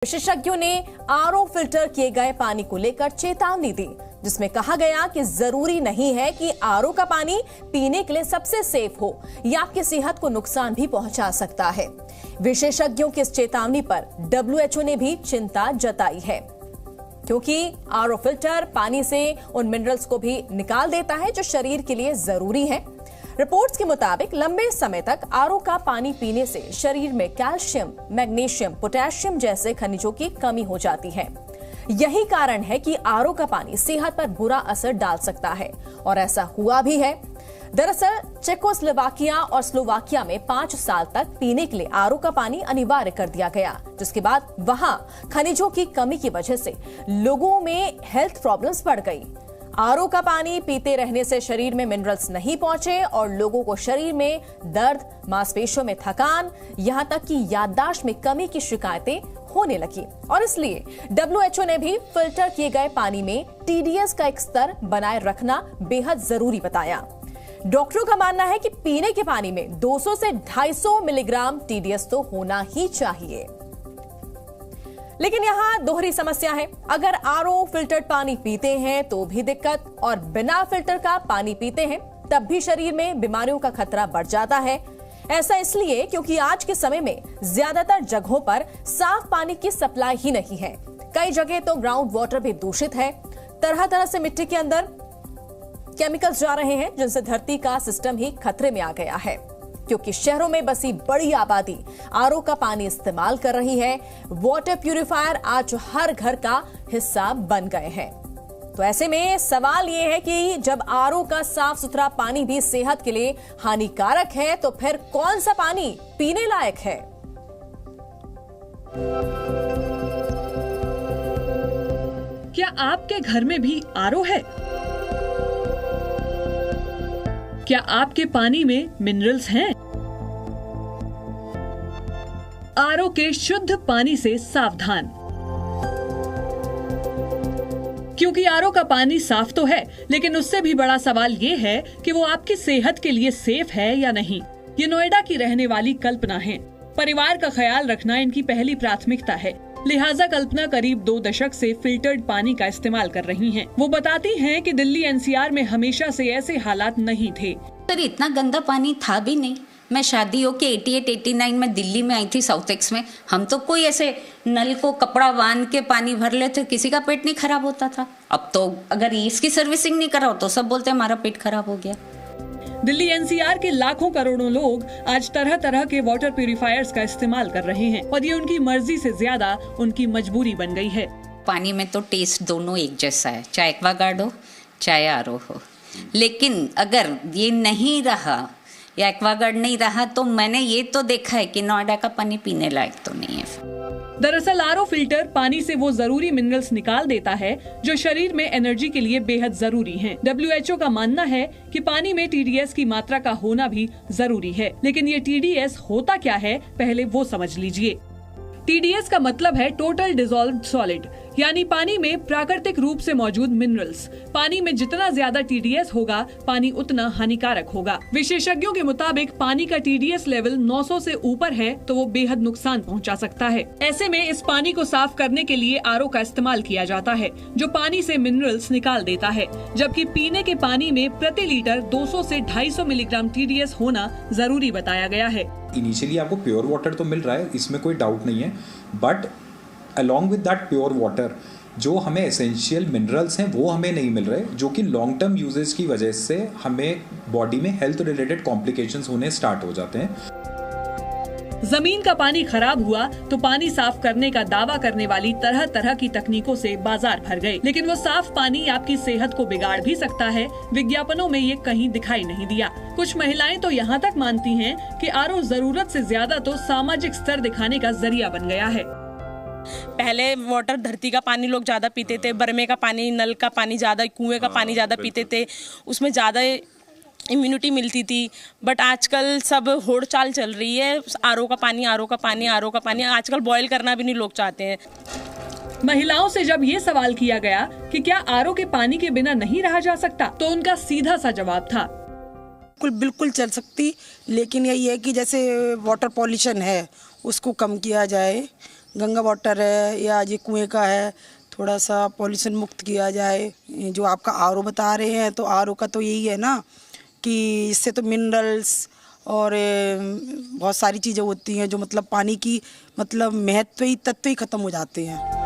विशेषज्ञों ने RO filter किए गए पानी को लेकर चेतावनी दी, जिसमें कहा गया कि जरूरी नहीं है कि आरओ का पानी पीने के लिए सबसे सेफ हो या आपकी सेहत को नुकसान भी पहुंचा सकता है। विशेषज्ञों की इस चेतावनी पर डब्ल्यूएचओ ने भी चिंता जताई है, क्योंकि आरओ फिल्टर पानी से उन मिनरल्स को भी निकाल देता है जो शरीर के लिए जरूरी है। रिपोर्ट्स के मुताबिक लंबे समय तक आरओ का पानी पीने से शरीर में कैल्शियम, मैग्नीशियम, पोटेशियम जैसे खनिजों की कमी हो जाती है। यही कारण है कि आरओ का पानी सेहत पर बुरा असर डाल सकता है, और ऐसा हुआ भी है। दरअसल चेकोस्लोवाकिया और स्लोवाकिया में 5 साल तक पीने के लिए आरओ का पानी अनिवार्य कर दिया गया, जिसके बाद वहां खनिजों की कमी की वजह से लोगों में हेल्थ प्रॉब्लम्स बढ़ गई। आरओ का पानी पीते रहने से शरीर में मिनरल्स नहीं पहुंचे और लोगों को शरीर में दर्द, मांसपेशियों में थकान, यहां तक कि याददाश्त में कमी की शिकायतें होने लगी। और इसलिए डब्ल्यूएचओ ने भी फिल्टर किए गए पानी में टीडीएस का एक स्तर बनाए रखना बेहद जरूरी बताया। डॉक्टरों का मानना है कि पीने के पानी में 200 से 250 मिलीग्राम टीडीएस तो होना ही चाहिए। लेकिन यहाँ दोहरी समस्या है। अगर आरओ फिल्टर्ड पानी पीते हैं तो भी दिक्कत, और बिना फिल्टर का पानी पीते हैं तब भी शरीर में बीमारियों का खतरा बढ़ जाता है। ऐसा इसलिए क्योंकि आज के समय में ज्यादातर जगहों पर साफ पानी की सप्लाई ही नहीं है। कई जगह तो ग्राउंड वाटर भी दूषित है। तरह तरह से मिट्टी के अंदर केमिकल्स जा रहे हैं, जिनसे धरती का सिस्टम ही खतरे में आ गया है। क्योंकि शहरों में बसी बड़ी आबादी आरओ का पानी इस्तेमाल कर रही है, वाटर प्यूरिफायर आज हर घर का हिस्सा बन गए हैं। तो ऐसे में सवाल ये है कि जब आरओ का साफ सुथरा पानी भी सेहत के लिए हानिकारक है, तो फिर कौन सा पानी पीने लायक है? क्या आपके घर में भी आरओ है? क्या आपके पानी में मिनरल्स हैं? आरओ के शुद्ध पानी से सावधान, क्योंकि आरओ का पानी साफ तो है, लेकिन उससे भी बड़ा सवाल ये है कि वो आपकी सेहत के लिए सेफ है या नहीं। ये नोएडा की रहने वाली कल्पना है। परिवार का ख्याल रखना इनकी पहली प्राथमिकता है, लिहाजा कल्पना करीब 2 दशक से फिल्टर्ड पानी का इस्तेमाल कर रही हैं। वो बताती हैं कि दिल्ली एनसीआर में हमेशा से ऐसे हालात नहीं थे। पर इतना गंदा पानी था भी नहीं। मैं शादी होके 88-89 में दिल्ली में आई थी, साउथ एक्स में। हम तो कोई ऐसे नल को कपड़ा बांध के पानी भर लेते, किसी का पेट नहीं खराब होता था। अब तो अगर इसकी सर्विसिंग नहीं कराओ तो सब बोलते हैं हमारा पेट खराब हो गया। दिल्ली एनसीआर के लाखों करोड़ों लोग आज तरह तरह के वाटर प्यूरिफायर्स का इस्तेमाल कर रहे हैं, और ये उनकी मर्जी से ज्यादा उनकी मजबूरी बन गई है। पानी में तो टेस्ट दोनों एक जैसा है, चाहे एक्वागार्ड हो चाहे आरओ हो। लेकिन अगर ये नहीं रहा या एक्वागार्ड नहीं रहा, तो मैंने ये तो देखा है कि नोएडा का पानी पीने लायक तो नहीं है। दरअसल आरओ फिल्टर पानी से वो जरूरी मिनरल्स निकाल देता है जो शरीर में एनर्जी के लिए बेहद जरूरी हैं। डब्ल्यूएचओ का मानना है कि पानी में टीडीएस की मात्रा का होना भी जरूरी है, लेकिन ये टीडीएस होता क्या है पहले वो समझ लीजिए। टीडीएस का मतलब है टोटल डिसॉल्व्ड सॉलिड, यानी पानी में प्राकृतिक रूप से मौजूद मिनरल्स। पानी में जितना ज्यादा टीडीएस होगा, पानी उतना हानिकारक होगा। विशेषज्ञों के मुताबिक पानी का टीडीएस लेवल 900 से ऊपर है तो वो बेहद नुकसान पहुंचा सकता है। ऐसे में इस पानी को साफ करने के लिए आरओ का इस्तेमाल किया जाता है, जो पानी से मिनरल्स निकाल देता है, जबकि पीने के पानी में प्रति लीटर 200 से 250 मिलीग्राम टीडीएस होना जरूरी बताया गया है। इनिशियली आपको प्योर वाटर तो मिल रहा है, इसमें कोई डाउट नहीं है, but along with that pure water जो हमें एसेंशियल मिनरल्स हैं वो हमें नहीं मिल रहे, जो कि लॉन्ग टर्म यूजेज की वजह से हमें बॉडी में हेल्थ रिलेटेड कॉम्प्लिकेशंस होने स्टार्ट हो जाते हैं। जमीन का पानी खराब हुआ तो पानी साफ करने का दावा करने वाली तरह तरह की तकनीकों से बाजार भर गए, लेकिन वो साफ पानी आपकी सेहत को बिगाड़ भी सकता है। विज्ञापनों में ये कहीं दिखाई नहीं दिया। कुछ महिलाएं तो यहाँ तक मानती हैं कि आरओ जरूरत से ज्यादा तो सामाजिक स्तर दिखाने का जरिया बन गया है। पहले वाटर धरती का पानी लोग ज्यादा पीते थे, बरमे का पानी, नल का पानी ज्यादा, कुएं का पानी ज्यादा पीते थे, उसमें ज्यादा इम्यूनिटी मिलती थी। बट आजकल सब होड़ चाल चल रही है, आरओ का पानी, आरओ का पानी, आरओ का पानी। आजकल बॉयल करना भी नहीं लोग चाहते हैं। महिलाओं से जब ये सवाल किया गया कि क्या आरओ के पानी के बिना नहीं रहा जा सकता, तो उनका सीधा सा जवाब था, बिल्कुल चल सकती, लेकिन यही है कि जैसे वाटर पॉल्यूशन है उसको कम किया जाए, गंगा वाटर है या ये कुएं का है, थोड़ा सा पॉल्यूशन मुक्त किया जाए। जो आपका आरओ बता रहे हैं, तो आरओ का तो यही है ना कि इससे तो मिनरल्स और बहुत सारी चीज़ें होती हैं जो मतलब पानी की मतलब महत्व ही तत्व ही खत्म हो जाते हैं।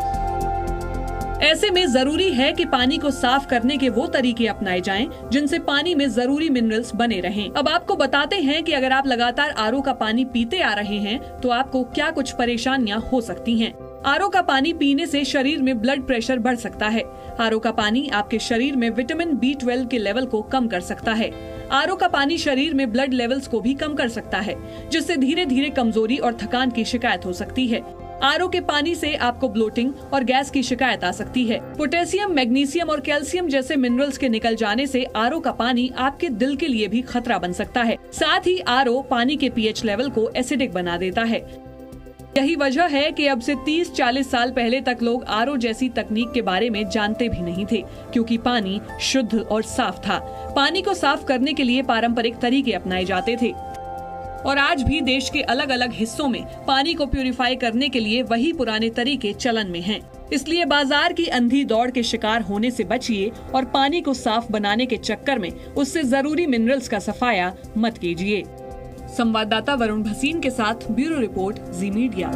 ऐसे में जरूरी है कि पानी को साफ करने के वो तरीके अपनाए जाएं जिनसे पानी में जरूरी मिनरल्स बने रहें। अब आपको बताते हैं कि अगर आप लगातार आरओ का पानी पीते आ रहे हैं तो आपको क्या कुछ परेशानियां हो सकती हैं। आरओ का पानी पीने से शरीर में ब्लड प्रेशर बढ़ सकता है। आरओ का पानी आपके शरीर में विटामिन B12 के लेवल को कम कर सकता है। आरओ का पानी शरीर में ब्लड लेवल्स को भी कम कर सकता है, जिससे धीरे धीरे कमजोरी और थकान की शिकायत हो सकती है। आरओ के पानी से आपको ब्लोटिंग और गैस की शिकायत आ सकती है। पोटेशियम, मैग्नीशियम और कैल्शियम जैसे मिनरल्स के निकल जाने से आरओ का पानी आपके दिल के लिए भी खतरा बन सकता है। साथ ही आरओ पानी के पीएच लेवल को एसिडिक बना देता है। यही वजह है कि अब से 30-40 साल पहले तक लोग आरओ जैसी तकनीक के बारे में जानते भी नहीं थे, क्योंकि पानी शुद्ध और साफ था। पानी को साफ करने के लिए पारंपरिक तरीके अपनाए जाते थे और आज भी देश के अलग अलग हिस्सों में पानी को प्यूरिफाई करने के लिए वही पुराने तरीके चलन में हैं। इसलिए बाजार की अंधी दौड़ के शिकार होने से बचिए और पानी को साफ बनाने के चक्कर में उससे जरूरी मिनरल्स का सफाया मत कीजिए। संवाददाता वरुण भसीन के साथ ब्यूरो रिपोर्ट जी मीडिया।